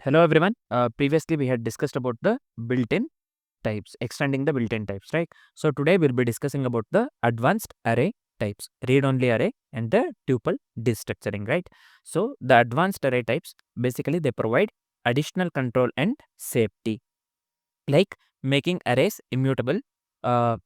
Hello everyone. Previously we had discussed about the built-in types, extending the built-in types, right? So today we'll be discussing about the advanced array types, read-only array and the tuple destructuring, right? So the advanced array types, basically they provide additional control and safety, like making arrays immutable uh,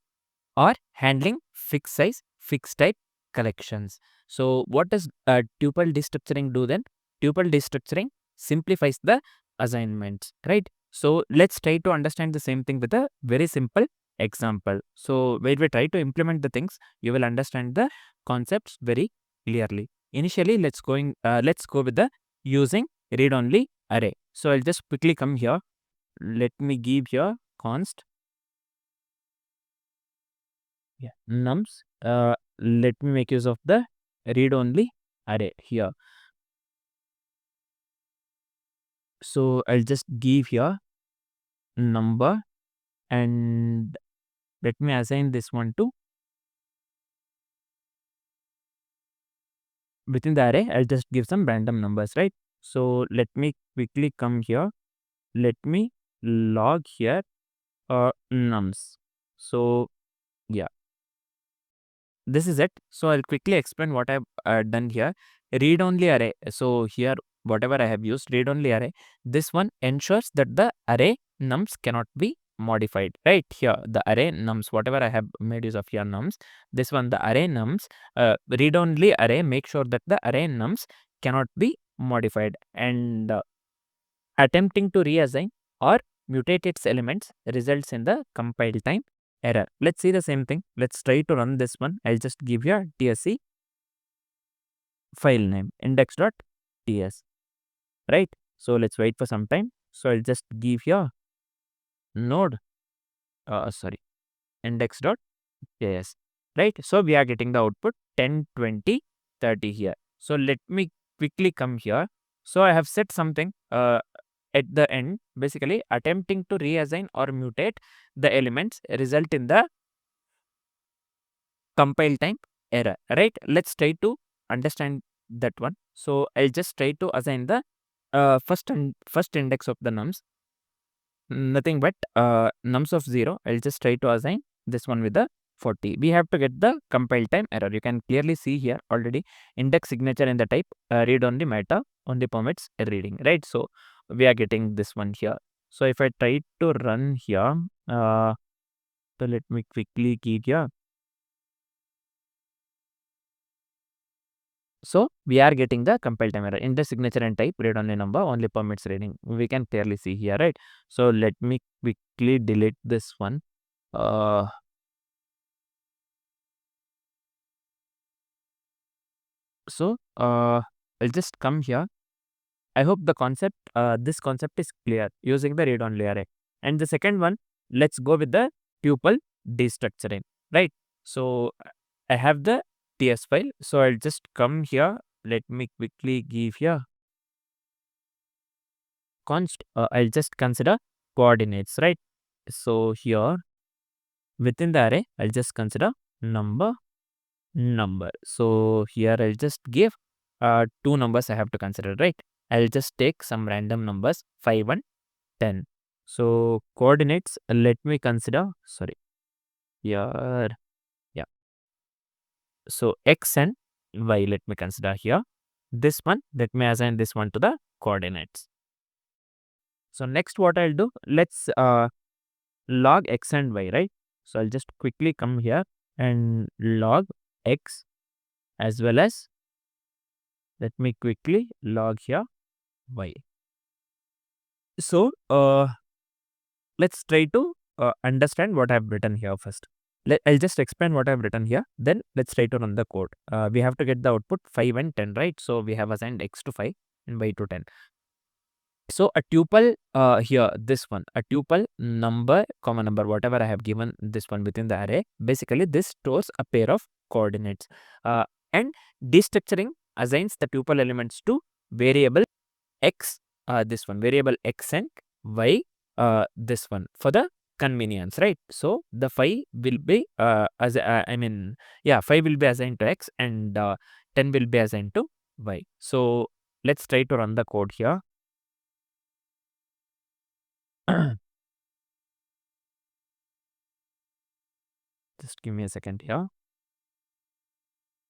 or handling fixed size, fixed type collections. So what does tuple destructuring do then? Tuple destructuring simplifies the assignments, right? So let's try to understand the same thing with a very simple example. So when we try to implement the things, you will understand the concepts very clearly. Initially, let's go with the using read-only array. So I'll just quickly come here. Let me give here const nums. Let me make use of the read-only array here. So I'll just give here number and let me assign this one to within the array. I'll just give some random numbers, right? So let me quickly come here. Let me log here nums. So yeah, this is it. So I'll quickly explain what I've done here. Read only array. So here whatever I have used read only array, this one ensures that the array nums cannot be modified, right? Here the array nums, whatever I have made use of here nums, this one the array nums, read only array, make sure that the array nums cannot be modified, and attempting to reassign or mutate its elements results in the compile time error. Let's see the same thing. Let's try to run this one. I'll just give here tsc file name index.ts, right? So let's wait for some time. So I'll just give here node, sorry, index.js, right? So we are getting the output 10, 20, 30 here. So let me quickly come here. So I have set something at the end, basically attempting to reassign or mutate the elements result in the compile time error, right? Let's try to understand that one. So I'll just try to assign the first index of the nums, nothing but nums of 0. I'll just try to assign this one with the 40. We have to get the compile time error. You can clearly see here already index signature in the type read only meta only permits reading, right? So we are getting this one here. So if I try to run here, so let me quickly give here. So we are getting the compile time error. Index signature and type read only number only permits reading. We can clearly see here, right? So let me quickly delete this one. So I'll just come here. I hope the concept, this concept is clear using the read only array. And the second one, let's go with the tuple destructuring, right? So I have the TS file. So I'll just come here. Let me quickly give here const. I'll just consider coordinates, right? So here within the array, I'll just consider number. So here I'll just give two numbers I have to consider, right? I'll just take some random numbers 5 and 10. So coordinates, let me consider, sorry, here, yeah. So x and y, let me consider here. This one, let me assign this one to the coordinates. So next what I'll do, let's log x and y, right? So I'll just quickly come here and log x as well as, let me quickly log here y. So let's try to understand what I've written here first. I'll just explain what I've written here. Then let's try to run the code. We have to get the output 5 and 10, right? So we have assigned x to 5 and y to 10. So a tuple here, this one, a tuple number, comma number, whatever I have given this one within the array, basically this stores a pair of coordinates. And destructuring assigns the tuple elements to variable x, this one, variable x and y, this one, for the convenience, right? So the 5 will be as 5 will be assigned to x and 10 will be assigned to y. So let's try to run the code here. Just give me a second here.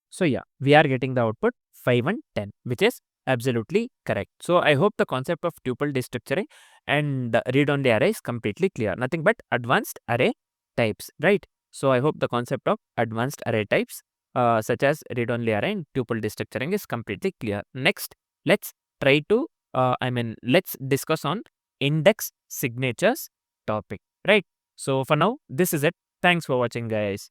So yeah, we are getting the output 5 and 10, which is absolutely correct. So I hope the concept of tuple destructuring and the read-only array is completely clear. Nothing but advanced array types, right? So I hope the concept of advanced array types such as read-only array and tuple destructuring is completely clear. Next, let's try to, let's discuss on index signatures topic, right? So for now, this is it. Thanks for watching, guys.